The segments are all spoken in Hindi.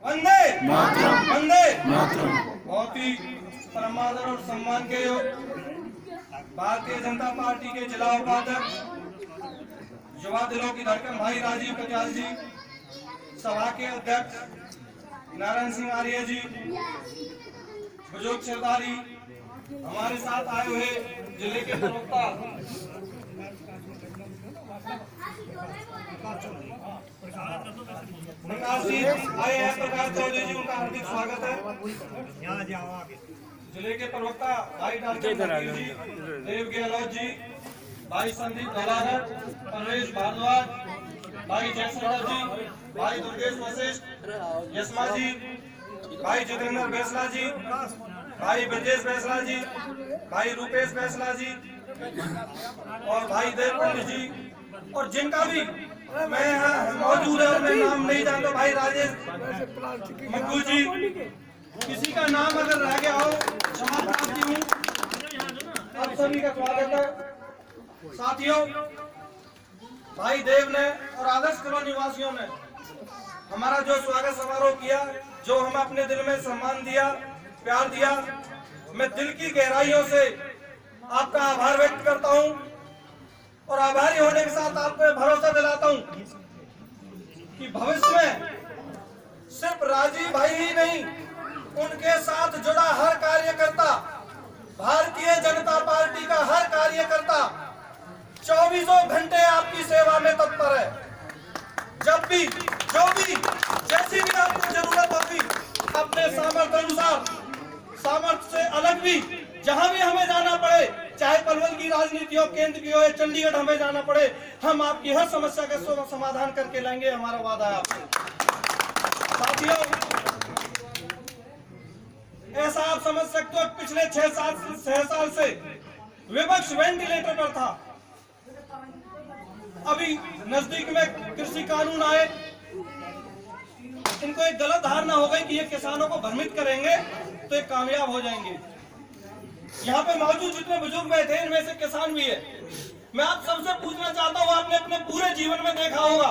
वंदे मातरम। वंदे मातरम। बहुत ही परमादर और सम्मान के भारतीय जनता पार्टी के जिला उपाध्यक्ष, युवा दिलों की धड़कन भाई राजीव कटियाल जी, सभा के अध्यक्ष नारायण सिंह आर्य जी, बुजुर्ग सरदारी, हमारे साथ आए हुए जिले के प्रवक्ता प्रकाश जी आए हैं, प्रकाश चौधरी जी, उनका हार्दिक स्वागत है। जिले के प्रवक्ता भाई डॉक्टर जी, देव गहलोत जी, भाई संदीप धलाधर, परवेश भारद्वाज, भाई जयशंकर जी, भाई दुर्गेश वशिष्ठ, यशमा जी, भाई जितेंद्र बैसला जी, भाई ब्रजेश बैसला जी, भाई रूपेश बैसला जी और भाई देवकुंड जी, और जिनका भी मैं यहाँ मौजूद है और मैं नाम नहीं जानता, भाई राजेश मक्कू जी, किसी का नाम अगर रह गया हो क्षमा प्रार्थी हूँ। आप सभी का स्वागत है। साथियों, भाई देव ने और आदर्श कॉलोनी निवासियों ने हमारा जो स्वागत समारोह किया, जो हमें अपने दिल में सम्मान दिया, प्यार दिया, मैं दिल की गहराइयों से आपका आभार व्यक्त करता हूं और आभारी होने के साथ आपको भरोसा दिलाता हूं कि भविष्य में सिर्फ राजीव भाई ही नहीं, उनके साथ जुड़ा हर कार्यकर्ता, भारतीय जनता पार्टी का हर कार्यकर्ता 24 घंटे आपकी सेवा में तत्पर है। जब भी, जो भी, जैसी भी आपको जरूरत होगी, अपने सामर्थ्य अनुसार, सामर्थ्य से अलग भी, जहां भी हमें जाना पड़े, चाहे पलवल की राजनीति हो, केंद्र की हो या चंडीगढ़ हमें जाना पड़े, हम आपकी हर समस्या का समाधान करके लाएंगे, हमारा वादा है आपसे। साथियों, ऐसा आप समझ सकते हो, पिछले 6 साल से विपक्ष वेंटिलेटर पर था। अभी नजदीक में कृषि कानून आए, इनको एक गलत धारणा हो गई कि ये किसानों को भ्रमित करेंगे तो ये कामयाब हो जाएंगे। यहाँ पे मौजूद जितने बुजुर्ग बैठे हैं, इनमें से किसान भी है। मैं आप सबसे पूछना चाहता हूँ, आपने अपने पूरे जीवन में देखा होगा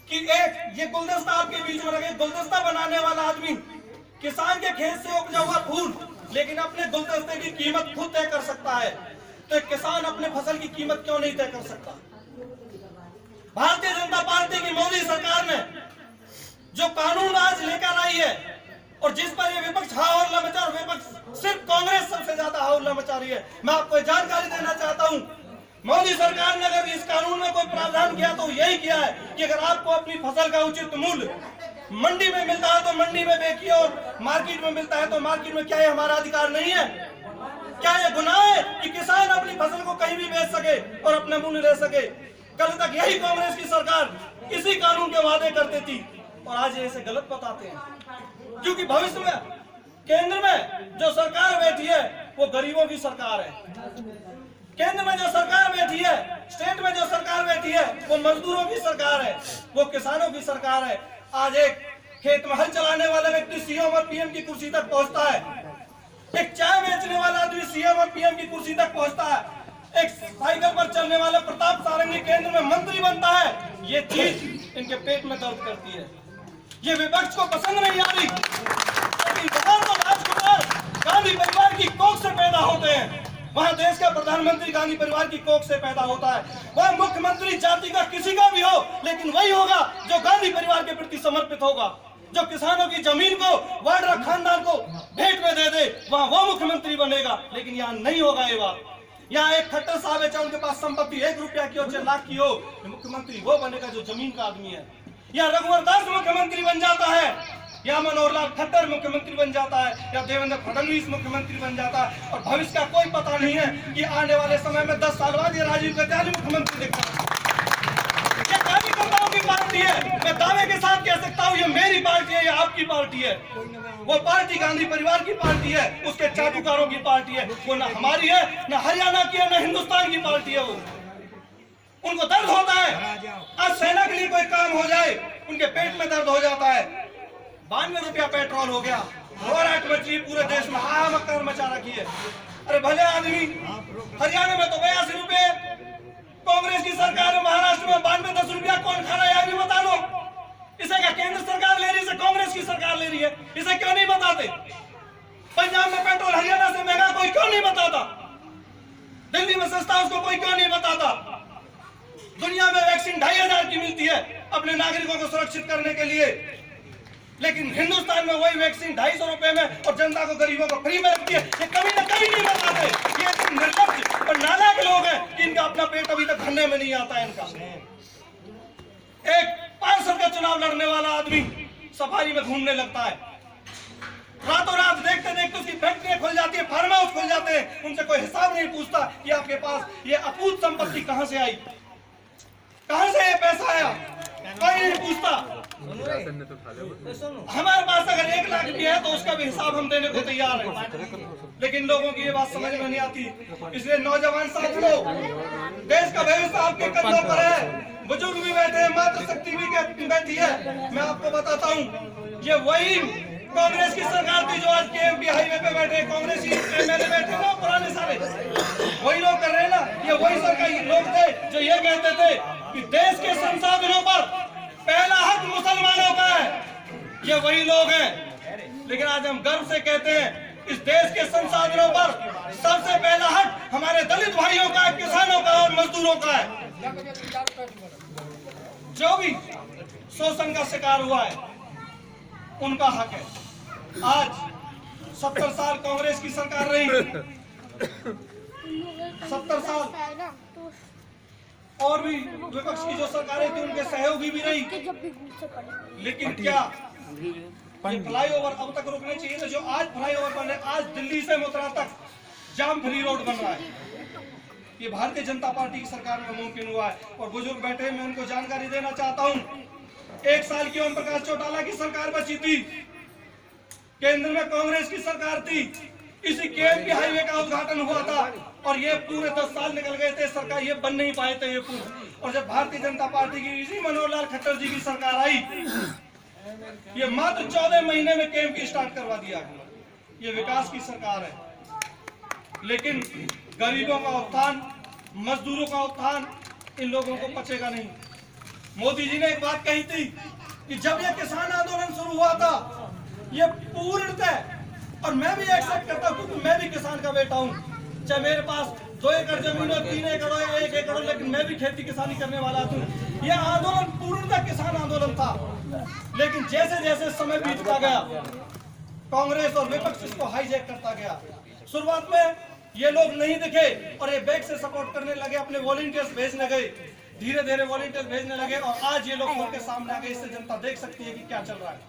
कि एक ये गुलदस्ता आपके बीच में रखे, गुलदस्ता बनाने वाला आदमी किसान के खेत से उपजा हुआ फूल लेकिन अपने गुलदस्ते की कीमत खुद तय कर सकता है, तो एक किसान अपने फसल की कीमत क्यों नहीं तय कर सकता? भारतीय जनता पार्टी की मोदी सरकार ने जो कानून आज लेकर आई है और जिस पर ये विपक्ष हाउल्ला मचा, और विपक्ष सिर्फ कांग्रेस सबसे ज्यादा हाउल्ला मचा रही है, मैं आपको जानकारी देना चाहता हूं, मोदी सरकार ने अगर इस कानून में कोई प्रावधान किया तो यही किया है कि अगर आपको अपनी फसल का उचित मूल्य मंडी में मिलता है तो मंडी में बेचिए और मार्केट में मिलता है तो मार्केट में। क्या ये हमारा अधिकार नहीं है? क्या ये गुनाह है कि किसान अपनी फसल को कहीं भी बेच सके और अपना मूल्य ले सके? कल तक यही कांग्रेस की सरकार इसी कानून के वादे करती थी और आज ये इसे गलत बताते हैं, क्योंकि भविष्य में केंद्र में जो सरकार बैठी है वो गरीबों की सरकार है। केंद्र में जो सरकार बैठी है, स्टेट में जो सरकार बैठी है वो मजदूरों की सरकार है, वो किसानों की सरकार है। आज एक खेत में हल चलाने वाला व्यक्ति सीएम और पीएम की कुर्सी तक पहुंचता है, एक चाय बेचने वाला आदमी सीएम और पीएम की कुर्सी तक पहुंचता है, एक साइकिल पर चलने वाला प्रताप सारंगी केंद्र में मंत्री बनता है। ये चीज इनके पेट में दर्द करती है, ये विपक्ष को पसंद नहीं आ रही। लेकिन तो राजकुमार गांधी परिवार की कोख से पैदा होते हैं, वहाँ देश का प्रधानमंत्री गांधी परिवार की कोख से पैदा होता है। वह मुख्यमंत्री जाति का किसी का भी हो, लेकिन वही होगा जो गांधी परिवार के प्रति समर्पित होगा, जो किसानों की जमीन को वाड्रा खानदान को भेंट में दे दे, वहाँ वो मुख्यमंत्री बनेगा। लेकिन यहाँ नहीं होगा ये बात। यहाँ एक खट्टर साहब है, चाहे उनके पास संपत्ति 1 रुपया की हो, 1 लाख की हो, मुख्यमंत्री वो बनेगा जो जमीन का आदमी है। या रघुवर दास मुख्यमंत्री बन जाता है, या मनोहर लाल खट्टर मुख्यमंत्री बन जाता है, या देवेंद्र फडणवीस मुख्यमंत्री बन जाता है। और भविष्य का कोई पता नहीं है कि आने वाले समय में 10 साल बाद ये राजीव कटियाल मुख्यमंत्री दिखता है। ये कार्यकर्ताओं की पार्टी है, मैं दावे के साथ कह सकता हूँ ये मेरी पार्टी है, ये आपकी पार्टी है। वो पार्टी गांधी परिवार की पार्टी है, उसके चाटुकारों की पार्टी है। वो ना हमारी है, ना हरियाणा की है, ना हिंदुस्तान की पार्टी है। वो उनको दर्द होता है, आज सेना के लिए कोई काम हो जाए उनके पेट में दर्द हो जाता है। 92 रुपया पेट्रोल हो गया, घबराहट मची पूरे देश में, हाहाकार मचा रखी है। अरे भले आदमी, हरियाणा में तो 82 रुपए कांग्रेस की सरकार है, महाराष्ट्र में 92 10 रुपया कौन खा रहा है, ये भी बता दो। इसे क्या केंद्र सरकार ले रही है, कांग्रेस दिल्ली में सस्ता उसको कोई क्यों नहीं बताता? दुनिया में वैक्सीन 2500 की मिलती है अपने नागरिकों को सुरक्षित करने के लिए, लेकिन हिंदुस्तान में वही वैक्सीन 250 रुपए में और जनता को, गरीबों को फ्री में रखती है। ये कभी ना कभी नहीं बताते। ये इतने निर्लज्ज और नालायक लोग हैं कि इनका अपना पेट अभी तक भरने में नहीं आता है इनका। एक पार्षद का चुनाव लड़ने वाला आदमी सफारी में घूमने लगता है, रातों रात देखते देखते उसकी फैक्ट्रियां खुल जाती है, फार्म हाउस खुल जाते हैं, उनसे कोई हिसाब नहीं पूछता कि आपके पास ये अपूत संपत्ति कहां से आई, कहां से ये पैसा आया, कोई नहीं पूछता। हमारे पास अगर 1 लाख भी है तो उसका भी हिसाब हम देने को तैयार हैं, लेकिन लोगों की ये बात समझ में नहीं आती। इसलिए नौजवान साथियों, देश का भविष्य आपके कंधों पर है, बुजुर्ग भी बैठे हैं, मातृशक्ति भी बैठी है। मैं आपको बताता हूँ, ये वही कांग्रेस की सरकार थी जो आज केएमपी हाईवे पे बैठे कांग्रेसी एमएलए बैठे ना, पुराने सारे वही लोग कर रहे हैं ना। ये वही सरकारी लोग थे जो ये कहते थे कि देश के संसाधनों पर पहला हक मुसलमानों का है। ये वही लोग हैं, लेकिन आज हम गर्व से कहते हैं इस देश के संसाधनों पर सबसे पहला हक हमारे दलित भाइयों का, किसानों का और मजदूरों का है। जो भी शोषण का शिकार हुआ है उनका हक है। आज 70 साल कांग्रेस की सरकार रही, 70 साल और भी विपक्ष की जो सरकारें थी उनके सहयोगी भी रही, लेकिन क्या ये फ्लाईओवर अब तक रुकने चाहिए थे? जो आज फ्लाईओवर बन रहे, आज दिल्ली से मथुरा तक जाम फ्री रोड बन रहा है, ये भारतीय जनता पार्टी की सरकार में मुमकिन हुआ है। और बुजुर्ग बैठे, मैं उनको जानकारी देना चाहता हूँ, 1 साल की ओम प्रकाश चौटाला की सरकार बची थी, केंद्र में कांग्रेस की सरकार थी, इसी केएमपी हाईवे का उद्घाटन हुआ था और ये पूरे 10 साल निकल गए थे, सरकार ये बन नहीं पाए थे ये पूरे। और जब भारतीय जनता पार्टी की इसी मनोहर लाल खट्टर जी की सरकार आई, ये मात्र 14 महीने में केएमपी स्टार्ट करवा दिया। ये विकास की सरकार है, लेकिन गरीबों का उत्थान, मजदूरों का उत्थान इन लोगों को पचेगा नहीं। मोदी जी ने एक बात कही थी कि जब ये किसान आंदोलन शुरू हुआ था, ये पूर्णतः, और मैं भी एक्सेप्ट करता हूं क्योंकि मैं भी किसान का बेटा हूं, चाहे मेरे पास 2 एकड़ जमीन हो, 3 एकड़ हो, 1 एकड़ हो, लेकिन मैं भी खेती किसानी करने वाला हूं। यह आंदोलन पूर्णतः किसान आंदोलन था, लेकिन जैसे जैसे समय बीतता गया कांग्रेस और विपक्ष इसको हाईजैक करता गया। शुरुआत में ये लोग नहीं दिखे और ये बैक से सपोर्ट करने लगे, अपने वॉलंटियर्स भेजने गए, धीरे धीरे वॉलंटियर्स भेजने लगे और आज ये लोग के सामने आ गए। इससे जनता देख सकती है कि क्या चल रहा है।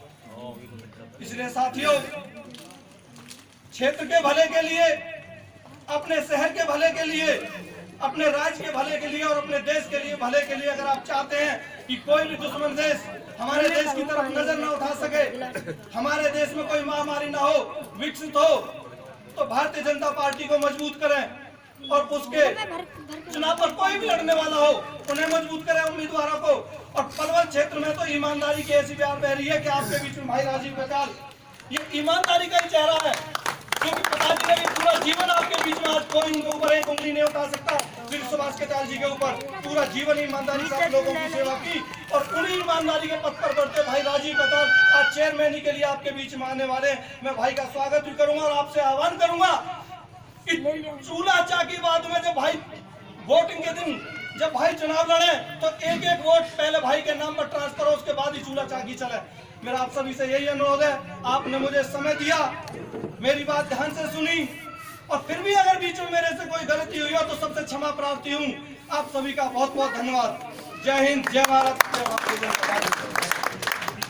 इसलिए साथियों, क्षेत्र के भले के लिए, अपने शहर के भले के लिए, अपने राज्य के भले के लिए और अपने देश के लिए भले के लिए अगर आप चाहते हैं कि कोई भी दुश्मन देश हमारे देश की तरफ नजर न उठा सके, हमारे देश में कोई महामारी ना हो, विकसित हो, तो भारतीय जनता पार्टी को मजबूत करें और उसके चुनाव पर कोई भी लड़ने वाला हो उन्हें मजबूत करें, उम्मीदवारों को। और पलवल क्षेत्र में तो ईमानदारी की ऐसी प्यार बह रही है कि आपके बीच में भाई राजीव कचाल, ये ईमानदारी का ही चेहरा है, क्योंकि पिताजी ने भी पूरा जीवन आपके बीच में, आज कोई उनके ऊपर एक उंगली नहीं उठा सकता, फिर सुभाष कचाल जी के ऊपर पूरा जीवन ईमानदारी से लोगों की सेवा की और उन्हीं ईमानदारी के पथ पर बढ़ते भाई राजीव कचाल आज चेयरमैन के लिए आपके बीच में आने वाले। मैं भाई का स्वागत भी करूंगा और आपसे आह्वान करूंगा कि चूल्हा चाकी बाद में जब भाई वोटिंग के दिन जब भाई चुनाव लड़े तो एक एक वोट पहले भाई के नाम पर ट्रांसफर हो, उसके बाद ही चूल्हा चाकी चले। मेरा आप सभी से यही अनुरोध है, आपने मुझे समय दिया, मेरी बात ध्यान से सुनी और फिर भी अगर बीच में मेरे से कोई गलती हुई हो तो सबसे क्षमा प्रार्थी हूँ। आप सभी का बहुत बहुत धन्यवाद। जय हिंद, जय भारत, जय भारत।